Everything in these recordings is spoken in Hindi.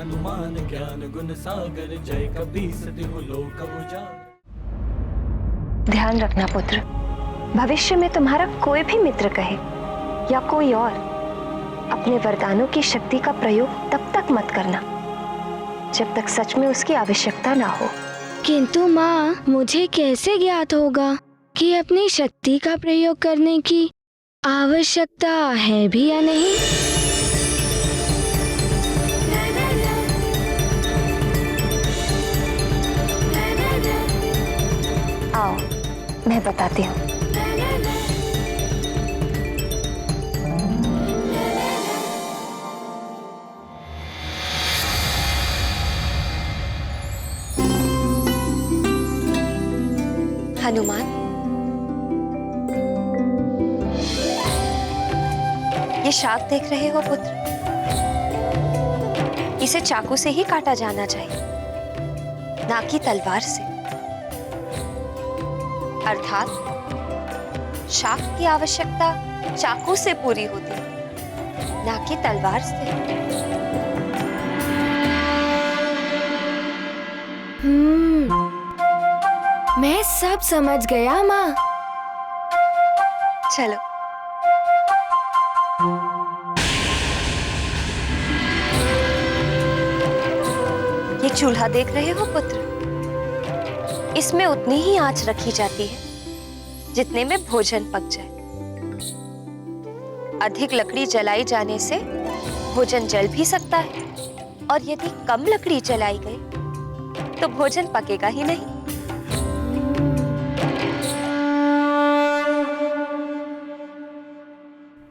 हनुमान ज्ञान गुण सागर, जय कपीस तिहु लोक उजागर। ध्यान रखना पुत्र, भविष्य में तुम्हारा कोई भी मित्र कहे या कोई और, अपने वरदानों की शक्ति का प्रयोग तब तक मत करना जब तक सच में उसकी आवश्यकता ना हो। किंतु माँ, मुझे कैसे ज्ञात होगा कि अपनी शक्ति का प्रयोग करने की आवश्यकता है भी या नहीं? आओ, मैं बताती हूँ। हनुमान, ये शाक देख रहे हो पुत्र, इसे चाकू से ही काटा जाना चाहिए, ना कि तलवार से। अर्थात शाक की आवश्यकता चाकू से पूरी होती है, ना कि तलवार से। मैं सब समझ गया माँ। चलो। ये चूल्हा देख रहे हो पुत्र, इसमें उतनी ही आंच रखी जाती है जितने में भोजन पक जाए। अधिक लकड़ी जलाई जाने से भोजन जल भी सकता है, और यदि कम लकड़ी जलाई गई तो भोजन पकेगा ही नहीं।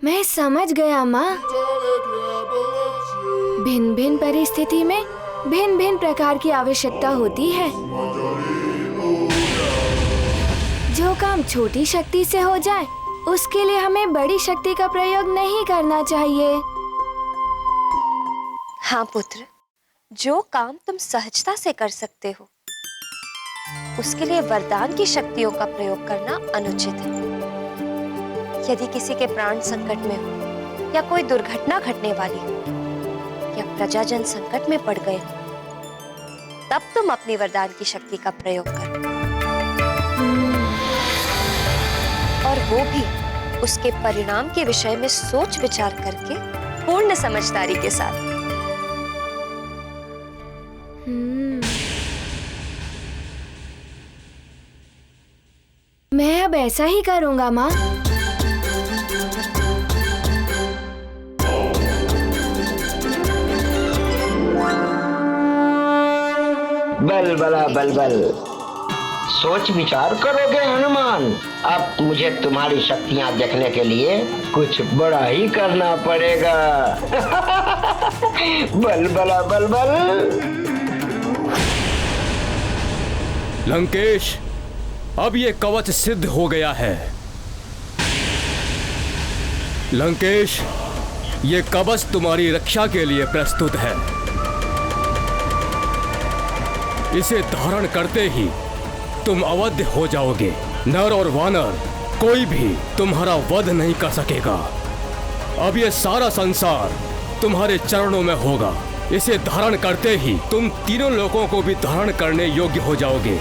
मैं समझ गया माँ। भिन्न भिन्न परिस्थिति में भिन्न भिन्न प्रकार की आवश्यकता होती है। जो काम छोटी शक्ति से हो जाए उसके लिए हमें बड़ी शक्ति का प्रयोग नहीं करना चाहिए। हाँ पुत्र, जो काम तुम सहजता से कर सकते हो उसके लिए वरदान की शक्तियों का प्रयोग करना अनुचित है। यदि किसी के प्राण संकट में हो, या कोई दुर्घटना घटने वाली हो, या प्रजाजन संकट में पड़ गए हो, तब तुम अपनी वरदान की शक्ति का प्रयोग करो, और वो भी उसके परिणाम के विषय में सोच विचार करके पूर्ण समझदारी के साथ। मैं अब ऐसा ही करूंगा माँ। बल बला बल बल, सोच विचार करोगे हनुमान। अब मुझे तुम्हारी शक्तियां देखने के लिए कुछ बड़ा ही करना पड़ेगा। बल बला बल बल। लंकेश, अब ये कवच सिद्ध हो गया है। लंकेश, ये कवच तुम्हारी रक्षा के लिए प्रस्तुत है। इसे धारण करते ही तुम अवध्य हो जाओगे। नर और वानर कोई भी तुम्हारा वध नहीं कर सकेगा। अब ये सारा संसार तुम्हारे चरणों में होगा। इसे धारण करते ही तुम तीनों लोगों को भी धारण करने योग्य हो जाओगे।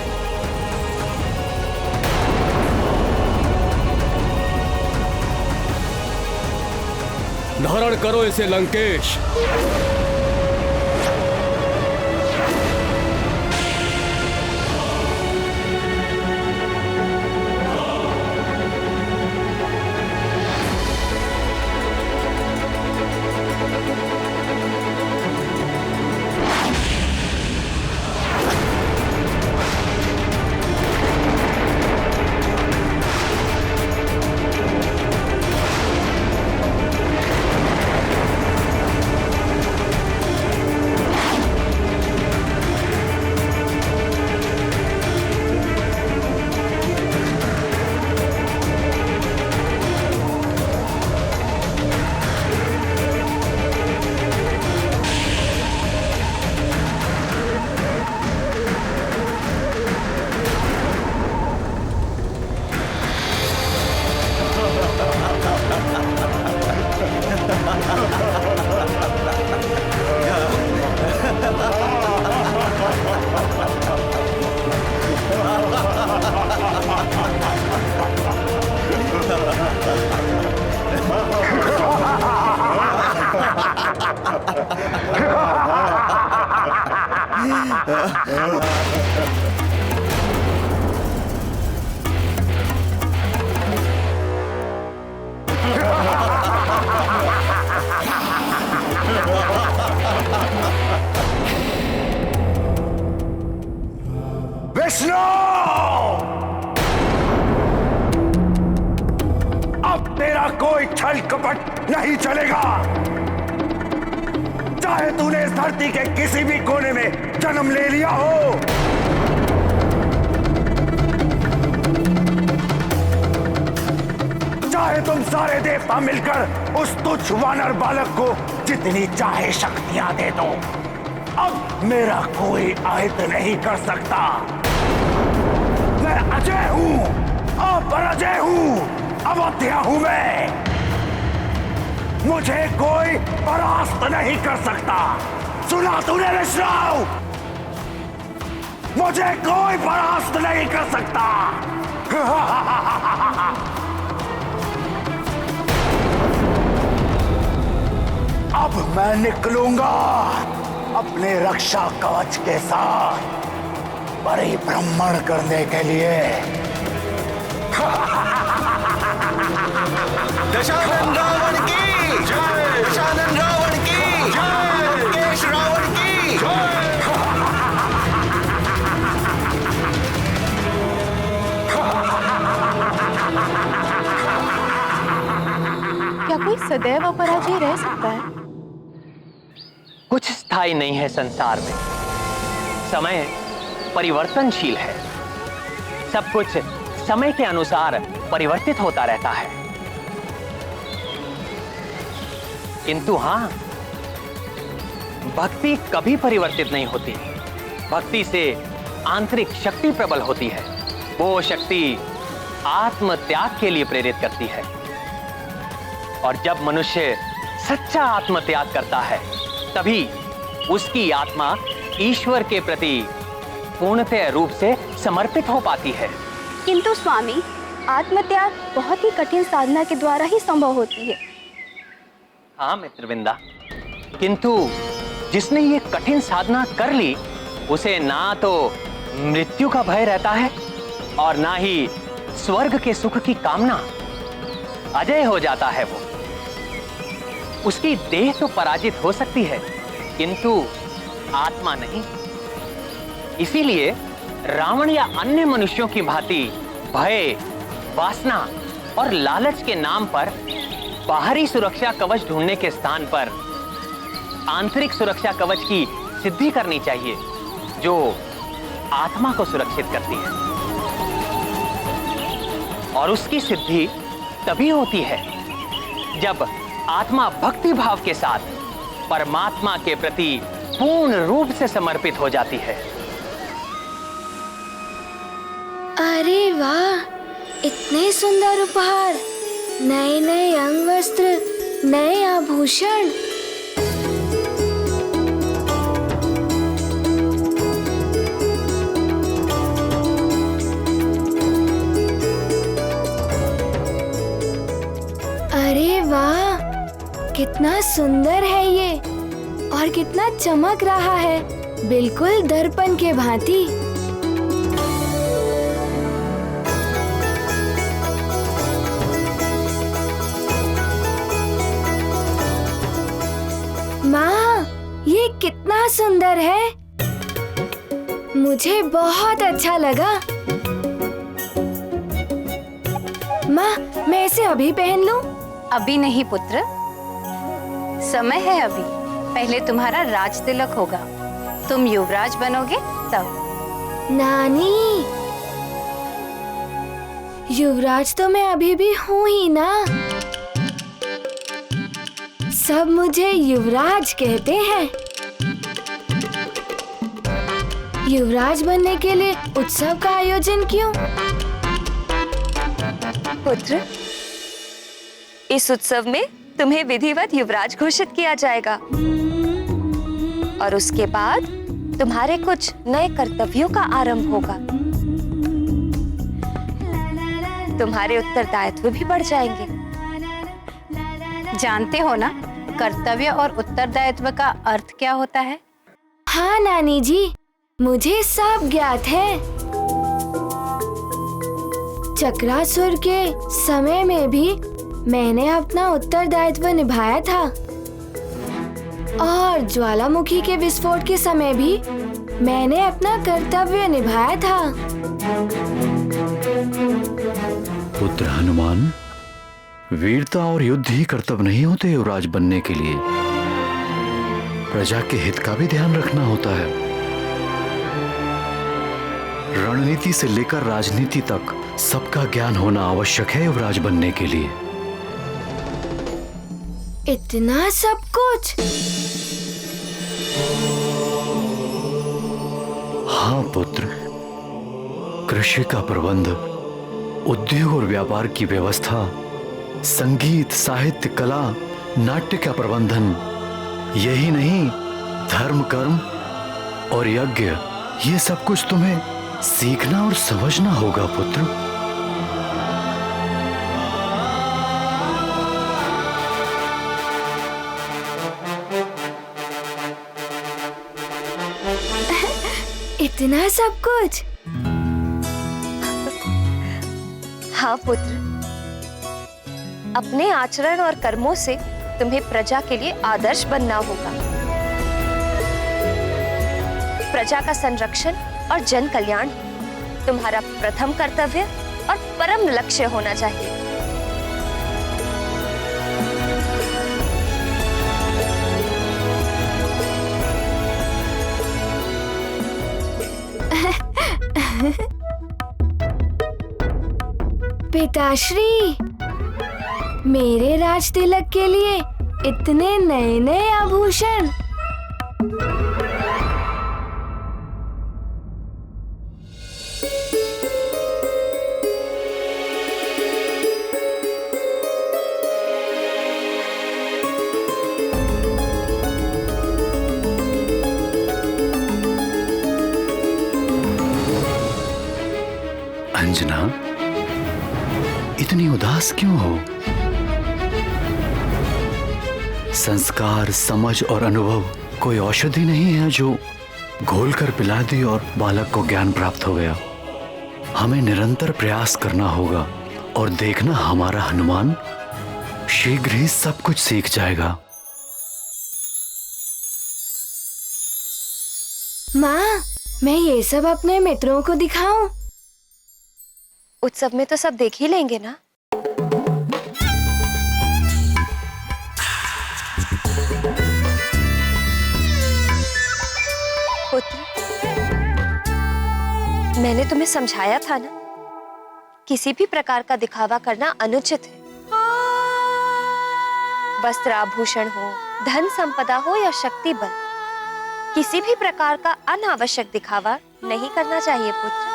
धारण करो इसे लंकेश। विष्णु, अब तेरा कोई छल कपट नहीं चलेगा। चाहे तूने इस धरती के किसी भी कोने में जन्म ले लिया हो, चाहे तुम सारे देवता मिलकर उस तुच्छ वानर बालक को जितनी चाहे शक्तियां दे दो, अब मेरा कोई आयत नहीं कर सकता। मैं अजय हूं, अपराजय हूं, अवध्या हूं मैं। मुझे कोई परास्त नहीं कर सकता। सुना तूने विष्णु? मुझे कोई परास्त नहीं कर सकता। अब मैं निकलूंगा अपने रक्षा कवच के साथ परिभ्रमण करने के लिए। दशानन रावण की जय, दशानन रावण की जय, केश रावण की जय। क्या कोई सदैव अपराधी रह सकता है? कुछ स्थायी नहीं है संसार में। समय परिवर्तनशील है। सब कुछ समय के अनुसार परिवर्तित होता रहता है। किंतु हां, भक्ति कभी परिवर्तित नहीं होती। भक्ति से आंतरिक शक्ति प्रबल होती है। वो शक्ति आत्म त्याग के लिए प्रेरित करती है। और जब मनुष्य सच्चा आत्म त्याग करता है, तभी उसकी आत्मा ईश्वर के प्रति पूर्णतः रूप से समर्पित हो पाती है। किंतु स्वामी, आत्मत्याग बहुत ही कठिन साधना के द्वारा ही संभव होती है। हाँ मित्रविंदा, किंतु जिसने ये कठिन साधना कर ली, उसे ना तो मृत्यु का भय रहता है और ना ही स्वर्ग के सुख की कामना। अजय हो जाता है वो। उसकी देह तो पराजित हो सकती है, किंतु आत्मा नहीं। इसीलिए रावण या अन्य मनुष्यों की भांति भय, वासना और लालच के नाम पर बाहरी सुरक्षा कवच ढूंढने के स्थान पर आंतरिक सुरक्षा कवच की सिद्धि करनी चाहिए, जो आत्मा को सुरक्षित करती है। और उसकी सिद्धि तभी होती है जब आत्मा भक्ति भाव के साथ परमात्मा के प्रति पूर्ण रूप से समर्पित हो जाती है। अरे वाह, इतने सुंदर उपहार, नए नए अंग वस्त्र, नए आभूषण। अरे वाह, कितना सुंदर है ये और कितना चमक रहा है, बिल्कुल दर्पण के भांति। माँ, ये कितना सुंदर है। मुझे बहुत अच्छा लगा। माँ, मैं इसे अभी पहन लूं? अभी नहीं पुत्र, समय है अभी। पहले तुम्हारा राज तिलक होगा, तुम युवराज बनोगे तब। नानी, युवराज तो मैं अभी भी हूँ ही ना। सब मुझे युवराज कहते हैं। युवराज बनने के लिए उत्सव का आयोजन क्यों? पुत्र, इस उत्सव में तुम्हें विधिवत युवराज घोषित किया जाएगा और उसके बाद तुम्हारे कुछ नए कर्तव्यों का आरंभ होगा। तुम्हारे उत्तरदायित्व भी बढ़ जाएंगे। जानते हो ना, कर्तव्य और उत्तरदायित्व का अर्थ क्या होता है? हाँ नानी जी, मुझे सब ज्ञात है। चक्रासुर के समय में भी मैंने अपना उत्तरदायित्व निभाया था और ज्वालामुखी के विस्फोट के समय भी मैंने अपना कर्तव्य निभाया था। पुत्र हनुमान, वीरता और युद्ध ही कर्तव्य नहीं होते युवराज बनने के लिए, प्रजा के हित का भी ध्यान रखना होता है। रणनीति से लेकर राजनीति तक सबका ज्ञान होना आवश्यक है युवराज बनने के लिए। इतना सब कुछ? हाँ पुत्र, कृषि का प्रबंध, उद्योग और व्यापार की व्यवस्था, संगीत, साहित्य, कला, नाट्य का प्रबंधन, यही नहीं धर्म, कर्म और यज्ञ, ये सब कुछ तुम्हें सीखना और समझना होगा पुत्र। इतना सब कुछ? हाँ पुत्र, अपने आचरण और कर्मों से तुम्हें प्रजा के लिए आदर्श बनना होगा। प्रजा का संरक्षण और जन कल्याण तुम्हारा प्रथम कर्तव्य और परम लक्ष्य होना चाहिए। पिताश्री, मेरे राज तिलक के लिए इतने नए नए आभूषण। अंजना, इतनी उदास क्यों हो? संस्कार, समझ और अनुभव कोई औषधि नहीं है जो घोलकर पिला दी और बालक को ज्ञान प्राप्त हो गया। हमें निरंतर प्रयास करना होगा और देखना हमारा हनुमान शीघ्र ही सब कुछ सीख जाएगा। माँ, मैं ये सब अपने मित्रों को दिखाऊं? उत्सव में तो सब देख ही लेंगे ना। पुत्र, मैंने तुम्हें समझाया था ना, किसी भी प्रकार का दिखावा करना अनुचित है। वस्त्र आभूषण हो, धन संपदा हो या शक्ति बल, किसी भी प्रकार का अनावश्यक दिखावा नहीं करना चाहिए पुत्र।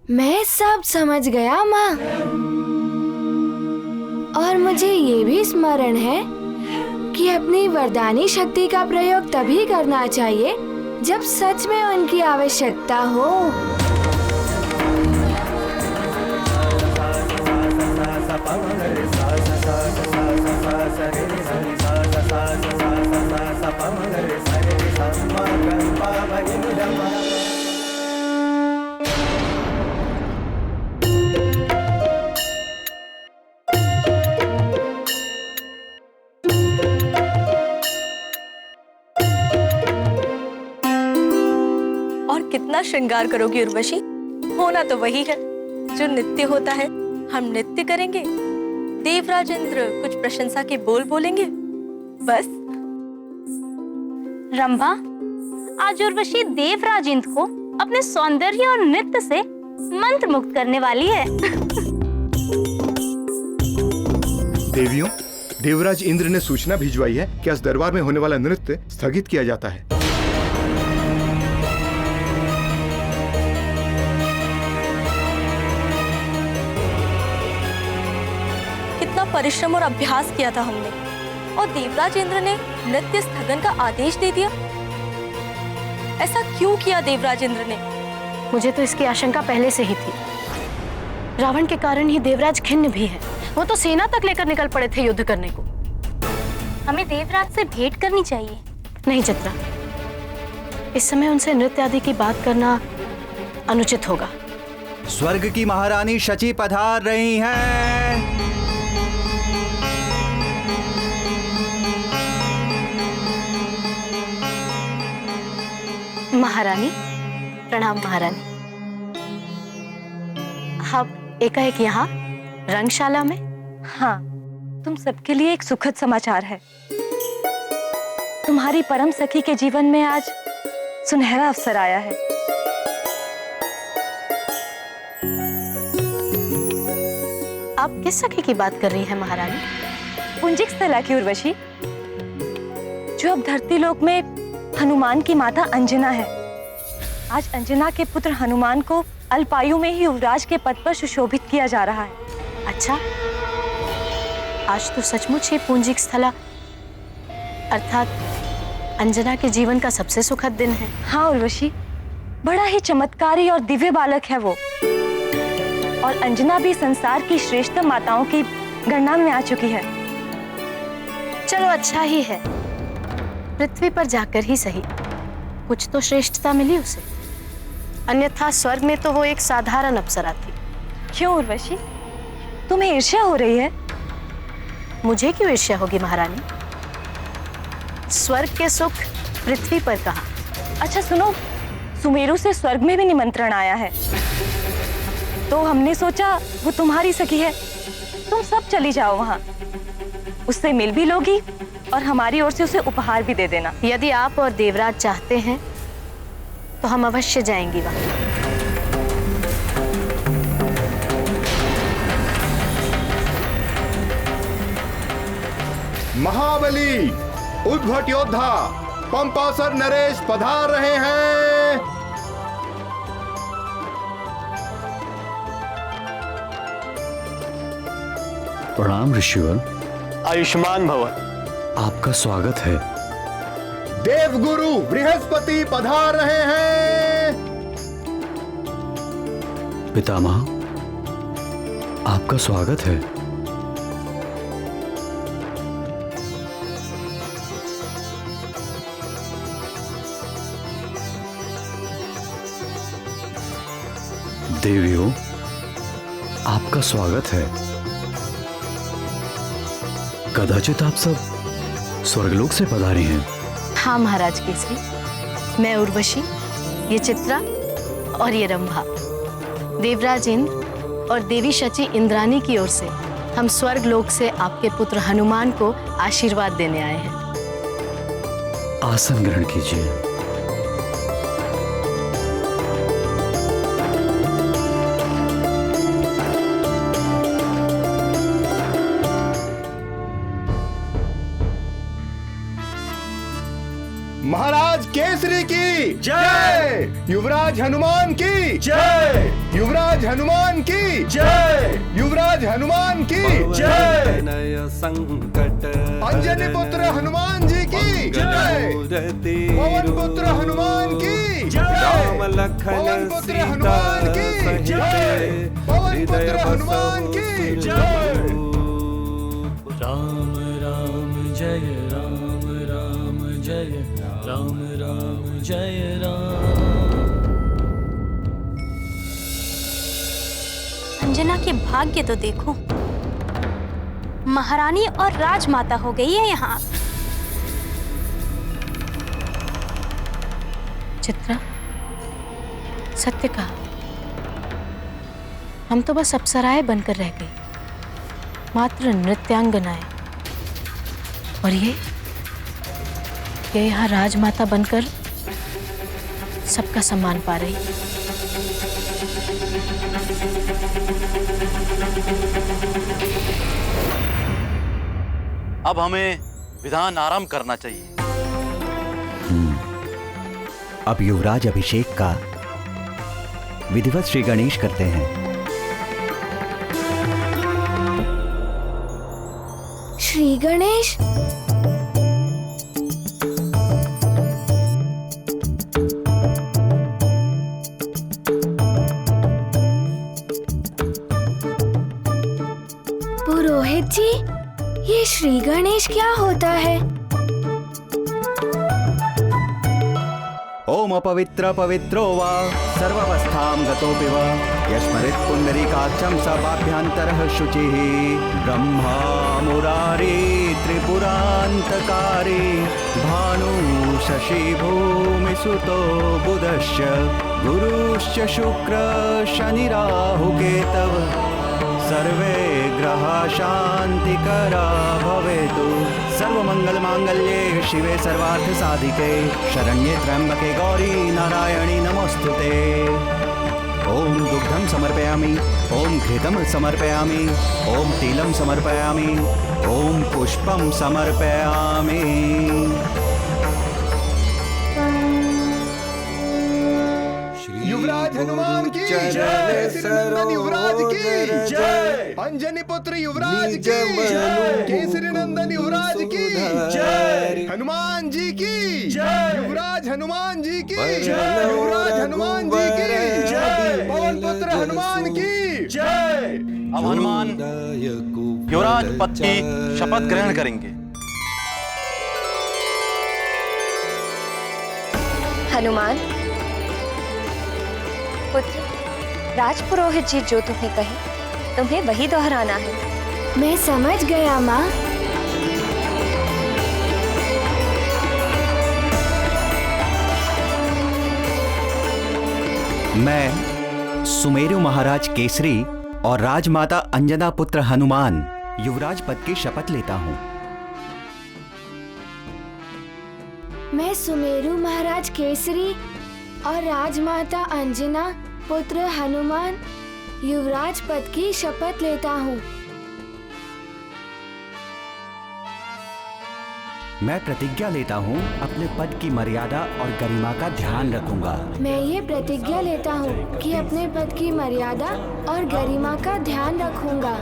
मैं सब समझ गया माँ, और मुझे ये भी स्मरण है कि अपनी वरदानी शक्ति का प्रयोग तभी करना चाहिए जब सच में उनकी आवश्यकता हो। कितना श्रृंगार करोगी उर्वशी? होना तो वही है जो नित्य होता है। हम नृत्य करेंगे, देवराज इंद्र कुछ प्रशंसा के बोल बोलेंगे, बस। रंभा, आज उर्वशी देवराज इंद्र को अपने सौंदर्य और नृत्य से मंत्र मुक्त करने वाली है। देवियों, देवराज इंद्र ने सूचना भिजवाई है कि आज दरबार में होने वाला नृत्य स्थगित किया जाता है। परिश्रम और अभ्यास किया था हमने, और देवराज इंद्र ने नृत्य स्थगन का आदेश दे दिया। ऐसा क्यों किया देवराज इंद्र ने? मुझे तो इसकी आशंका पहले से ही थी। रावण के कारण ही देवराज खिन्न भी है। वो तो सेना तक लेकर निकल पड़े थे युद्ध करने को। हमें देवराज से भेंट करनी चाहिए। नहीं चित्रा, इस समय उनसे नृत्य आदि की बात करना अनुचित होगा। स्वर्ग की महारानी शची पधार रही हैं। महारानी प्रणाम। महारानी, आप एकाएक यहाँ रंगशाला में? हाँ, तुम सबके लिए एक सुखद समाचार है। तुम्हारी परम सखी के जीवन में आज सुनहरा अवसर आया है। आप किस सखी की बात कर रही हैं महारानी? पुंजिक स्थला की उर्वशी, जो अब धरती लोक में हनुमान की माता अंजना है। आज अंजना के पुत्र हनुमान को अल्पायु में ही युवराज के पद पर सुशोभित किया जा रहा है। अच्छा, आज तो सचमुच ही पुंजिक स्थला अर्थात अंजना के जीवन का सबसे सुखद दिन है। हाँ उर्वशी, बड़ा ही चमत्कारी और दिव्य बालक है वो। और अंजना भी संसार की श्रेष्ठतम माताओं की गणना में आ चुकी है। चलो अच्छा ही है, पृथ्वी पर जाकर ही सही कुछ तो श्रेष्ठता मिली उसे, अन्यथा स्वर्ग में तो वो एक साधारण अप्सरा थी। क्यों उर्वशी, तुम्हें ईर्ष्या हो रही है? मुझे क्यों ईर्ष्या होगी महारानी? स्वर्ग के सुख पृथ्वी पर कहाँ? अच्छा सुनो, सुमेरु से स्वर्ग में भी निमंत्रण आया है, तो हमने सोचा वो तुम्हारी सखी है, तुम सब चली जाओ वहाँ, उससे मिल भी लोगी और हमारी ओर से उसे उपहार भी दे देना। यदि आप और देवराज चाहते हैं तो हम अवश्य जाएंगी वहाँ। महाबली उद्भट योद्धा पंपासर नरेश पधार रहे हैं। प्रणाम ऋषिवर। आयुष्मान भव। आपका स्वागत है। देवगुरु बृहस्पति पधार रहे हैं। पितामह, आपका स्वागत है। देवियों, आपका स्वागत है। कदाचित आप सब स्वर्गलोक से पधारे हैं। हाँ महाराज केसरी, मैं उर्वशी, ये चित्रा और ये रंभा, देवराज इंद्र और देवी शची इंद्रानी की ओर से हम स्वर्ग लोक से आपके पुत्र हनुमान को आशीर्वाद देने आए हैं। आसन ग्रहण कीजिए। महाराज केसरी की जय, युवराज हनुमान की जय, युवराज हनुमान की जय, युवराज हनुमान की जय, संकट अंजनी पुत्र हनुमान जी की जय, पवन पुत्र हनुमान की जय, पवन पुत्र हनुमान की जय, पवन पुत्र हनुमान की जय। राम राम जय राम, राम जय राम, राम जय राम। अंजना के भाग्य तो देखो, महारानी और राजमाता हो गई है यहाँ। चित्रा, सत्य कहा, हम तो बस अप्सराएं बनकर रह गई, मात्र नृत्यांगनाएं, और ये यहाँ राजमाता बनकर सबका सम्मान पा रही। अब हमें विधान आरंभ करना चाहिए। अब युवराज अभिषेक का विधिवत श्री गणेश करते हैं। श्री गणेश, पुरोहित जी, ये ये श्री गणेश क्या होता है? ओम अपवित्र पवित्रो वा सर्वावस्थां गतोऽपि वा यस्मरेत् पुण्डरीकाक्षं सभाभ्यन्तरः शुचिः ब्रह्मा मुरारी त्रिपुरान्तकारी भानु शशि भूमिसुतो बुधश्च गुरुश्च शुक्र शनि राहु केतव सर्वे ग्रहा शान्तिकरा भवेतु। सर्वमङ्गलमाङ्गल्ये शिवे सर्वार्थ साधिके शरण्ये त्र्यम्बके गौरी नारायणी नमोस्तुते। ओम दुग्धं समर्पयामि, ओम घृतं समर्पयामि, ओम तिलं समर्पयामि, ओम पुष्पं समर्पयामि। युवराज हनुमान की जय, केसरी युवराज की जय, अंजनी पुत्र युवराज की जय, केसरी नंदन युवराज की जय, हनुमान जी की जय, युवराज हनुमान जी की जय, युवराज हनुमान जी की जय, पवन पुत्र हनुमान की जय। अब हनुमान युवराज पद की शपथ ग्रहण करेंगे। हनुमान पुत्र, राजपुरोहित जी जो तुम्हें कहे तुम्हें वही दोहराना है। मैं समझ गया माँ। मैं सुमेरु महाराज केसरी और राजमाता अंजना पुत्र हनुमान युवराज पद की शपथ लेता हूँ। मैं सुमेरु महाराज केसरी और राजमाता अंजना पुत्र हनुमान युवराज पद की शपथ लेता हूँ। मैं प्रतिज्ञा लेता हूँ अपने पद की मर्यादा और गरिमा का ध्यान रखूंगा। मैं ये प्रतिज्ञा लेता हूँ कि अपने पद की मर्यादा और गरिमा का ध्यान रखूंगा।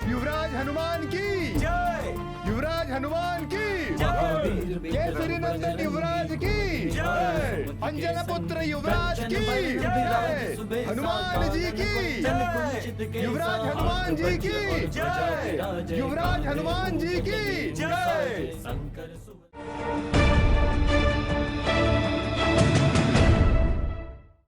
युवराज हनुमान की जय, युवराज हनुमान की जय, केसरी नंदन युवराज की जय, अंजना पुत्र युवराज की जय, हनुमान जी की जय, युवराज हनुमान जी की जय, युवराज हनुमान जी की जय।